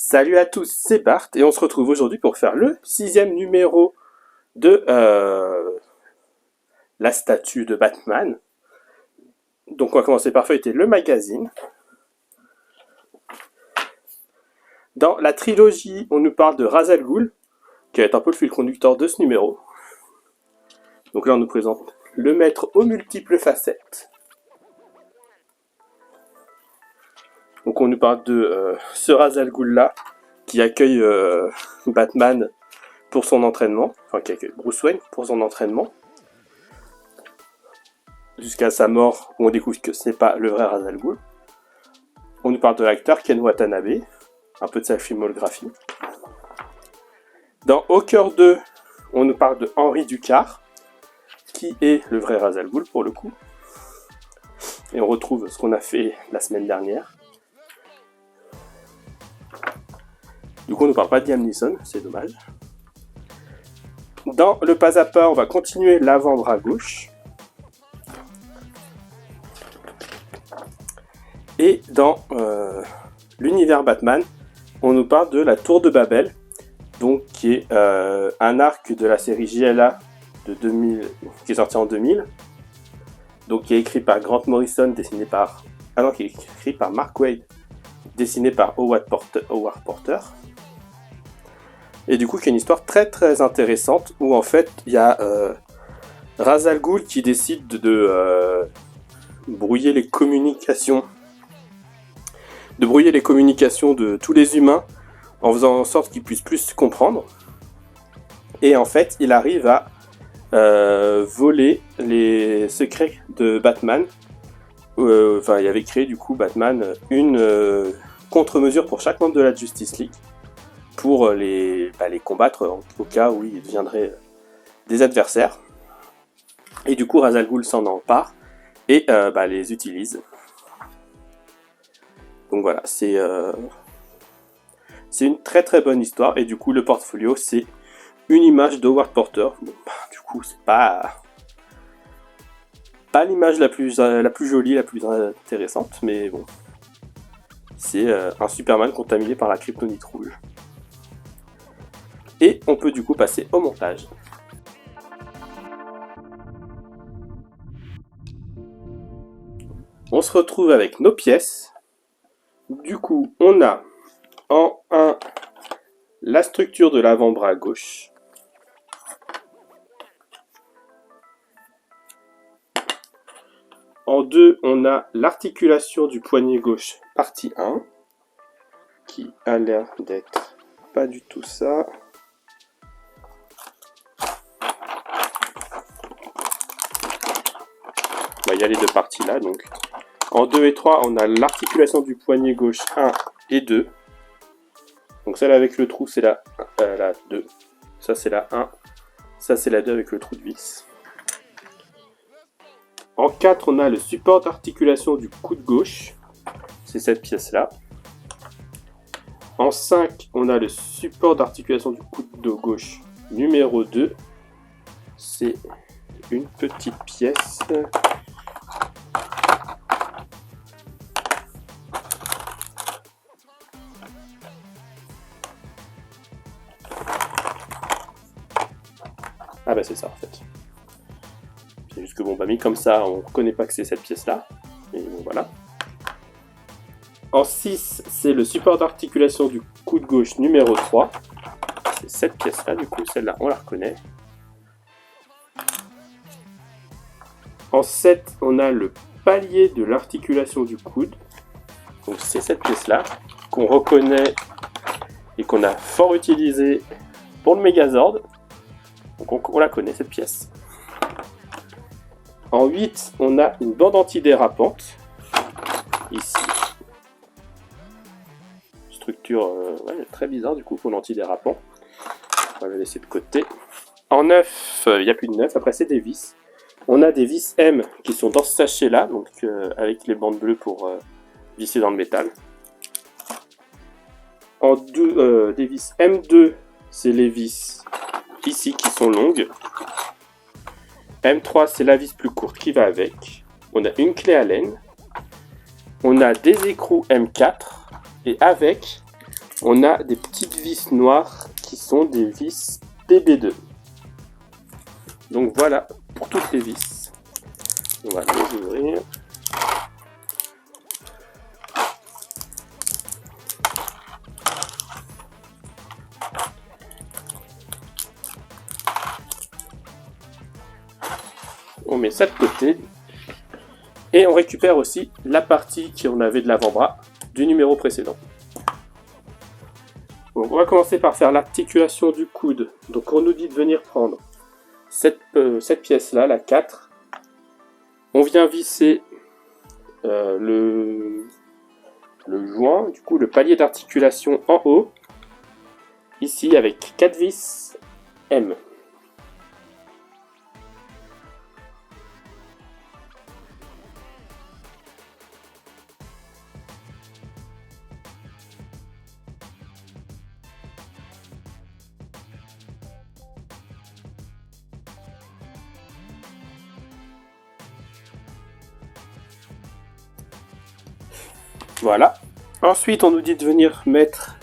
Salut à tous, c'est Bart et on se retrouve aujourd'hui pour faire le 6e numéro de la statue de Batman. Donc on va commencer par feuilleter le magazine. Dans la trilogie, on nous parle de Ra's al Ghul, qui va être un peu le fil conducteur de ce numéro. Donc là on nous présente le maître aux multiples facettes. Donc on nous parle de ce Ra's al Ghul là, qui accueille Batman pour son entraînement, enfin qui accueille Bruce Wayne pour son entraînement, jusqu'à sa mort où on découvre que ce n'est pas le vrai Ra's al Ghul. On nous parle de l'acteur Ken Watanabe, un peu de sa filmographie. Dans Au cœur 2, on nous parle de Henry Ducard, qui est le vrai Ra's al Ghul pour le coup. Et on retrouve ce qu'on a fait la semaine dernière. Du coup, on ne parle pas de Liam Neeson, c'est dommage. Dans le pas à pas, on va continuer l'avant-bras gauche. Et dans l'univers Batman, on nous parle de la Tour de Babel, donc qui est un arc de la série JLA de 2000, qui est sorti en 2000, donc qui est écrit par Grant Morrison, dessiné par qui est écrit par Mark Waid, dessiné par Howard Porter. Et du coup, qui est une histoire très très intéressante où en fait il y a Ra's al Ghul qui décide de brouiller les communications de tous les humains en faisant en sorte qu'ils puissent plus se comprendre. Et en fait, il arrive à voler les secrets de Batman. Il avait créé du coup Batman une contre-mesure pour chaque membre de la Justice League pour les combattre au cas où ils deviendraient des adversaires. Et du coup, Ra's al Ghul s'en empare et les utilise. Donc voilà, c'est une très très bonne histoire. Et du coup, le portfolio, c'est une image d'Howard Porter. Bon, du coup, c'est pas l'image la plus jolie, la plus intéressante, mais bon. C'est un Superman contaminé par la kryptonite rouge. Et on peut du coup passer au montage. On se retrouve avec nos pièces. Du coup, on a en 1 la structure de l'avant-bras gauche. En 2, on a l'articulation du poignet gauche, partie 1, qui a l'air d'être pas du tout ça. Il y a les deux parties là, donc. En 2 et 3, on a l'articulation du poignet gauche 1 et 2. Donc celle avec le trou, c'est la 2. Ça, c'est la 1. Ça, c'est la 2 avec le trou de vis. En 4, on a le support d'articulation du coude gauche. C'est cette pièce-là. En 5, on a le support d'articulation du coude gauche numéro 2. C'est une petite pièce. Ah c'est ça en fait. C'est juste que mis comme ça, on ne reconnaît pas que c'est cette pièce-là. Et bon voilà. En 6, c'est le support d'articulation du coude gauche numéro 3. C'est cette pièce-là, du coup, celle-là, on la reconnaît. En 7, on a le palier de l'articulation du coude. Donc c'est cette pièce-là qu'on reconnaît et qu'on a fort utilisé pour le Megazord. Donc on la connaît, cette pièce. En 8, on a une bande antidérapante. Ici. Structure très bizarre du coup pour l'antidérapant. On va la laisser de côté. En 9, il n'y a plus de 9. Après, c'est des vis. On a des vis M qui sont dans ce sachet-là, donc avec les bandes bleues pour visser dans le métal. En 2, des vis M2, c'est les vis ici qui sont longues. M3, c'est la vis plus courte qui va avec. On a une clé Allen. On a des écrous M4. Et avec, on a des petites vis noires qui sont des vis PB2. Donc voilà pour toutes les vis. On va les ouvrir. On met ça de côté. Et on récupère aussi la partie qu'on avait de l'avant-bras du numéro précédent. Bon, on va commencer par faire l'articulation du coude. Donc on nous dit de venir prendre cette pièce-là, la 4. On vient visser le joint, du coup le palier d'articulation en haut, ici avec 4 vis M. Voilà. Ensuite, on nous dit de venir mettre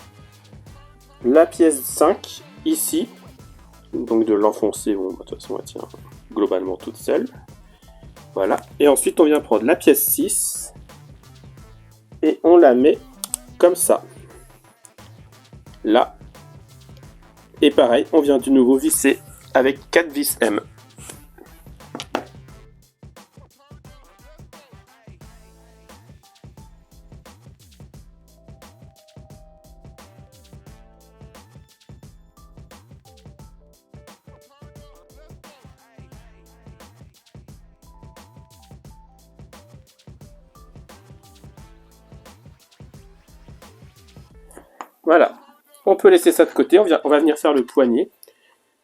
la pièce 5 ici. Donc de l'enfoncer, bon, de toute façon, elle tient globalement toute seule. Voilà. Et ensuite, on vient prendre la pièce 6 et on la met comme ça. Là. Et pareil, on vient de nouveau visser avec 4 vis M. Voilà, on peut laisser ça de côté, on va venir faire le poignet.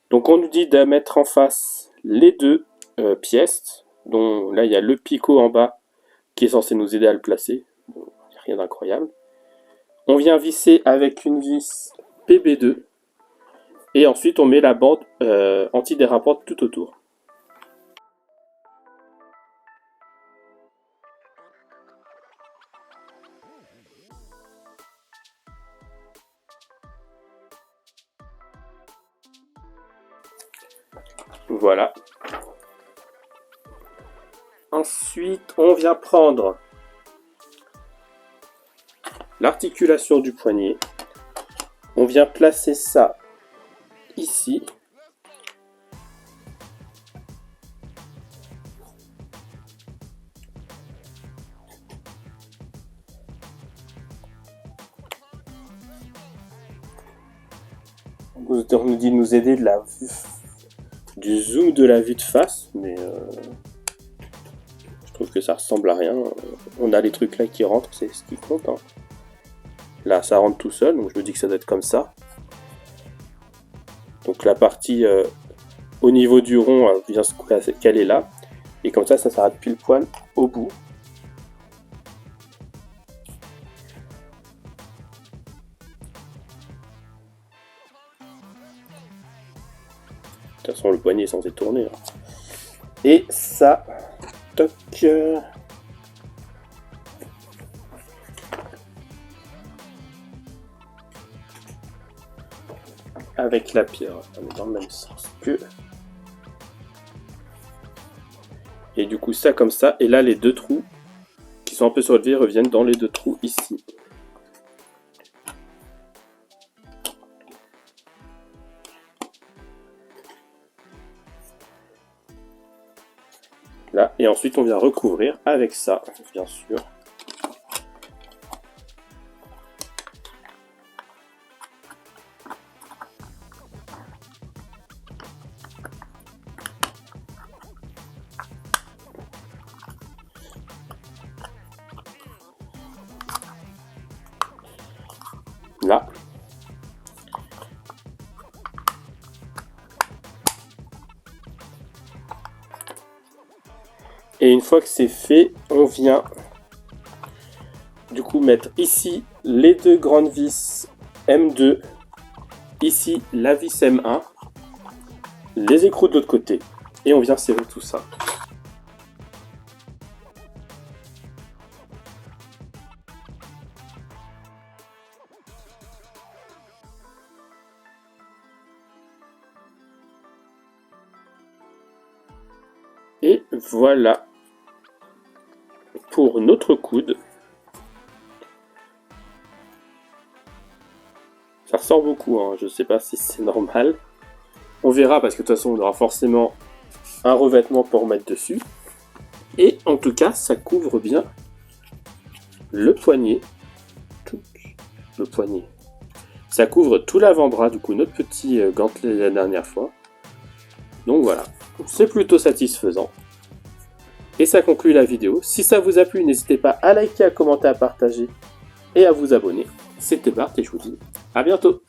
Donc on nous dit de mettre en face les deux pièces, dont là il y a le picot en bas qui est censé nous aider à le placer. Bon, rien d'incroyable. On vient visser avec une vis PB2 et ensuite on met la bande antidérapante tout autour. Voilà. Ensuite, on vient prendre l'articulation du poignet. On vient placer ça ici. On nous dit de nous aider de la vue, du zoom de la vue de face, mais je trouve que ça ressemble à rien. On a les trucs là qui rentrent, c'est ce qui compte. Hein. Là, ça rentre tout seul, donc je me dis que ça doit être comme ça. Donc la partie au niveau du rond vient se caler là, et comme ça s'arrête pile poil au bout. De toute façon, le poignet est censé tourner. Hein. Et ça, toc. Avec la pierre, on est dans le même sens que. Et du coup, ça comme ça. Et là, les deux trous qui sont un peu surélevés reviennent dans les deux trous ici. Là, et ensuite on vient recouvrir avec ça, bien sûr. Là. Et une fois que c'est fait, on vient du coup mettre ici les deux grandes vis M2, ici la vis M1, les écrous de l'autre côté, et on vient serrer tout ça. Et voilà pour notre coude. Ça ressort beaucoup, hein. Je sais pas si c'est normal. On verra parce que de toute façon on aura forcément un revêtement pour mettre dessus. Et en tout cas ça couvre bien le poignet. Le poignet. Ça couvre tout l'avant-bras, du coup notre petit gantelet la dernière fois. Donc voilà, c'est plutôt satisfaisant. Et ça conclut la vidéo. Si ça vous a plu, n'hésitez pas à liker, à commenter, à partager et à vous abonner. C'était Bart et je vous dis à bientôt.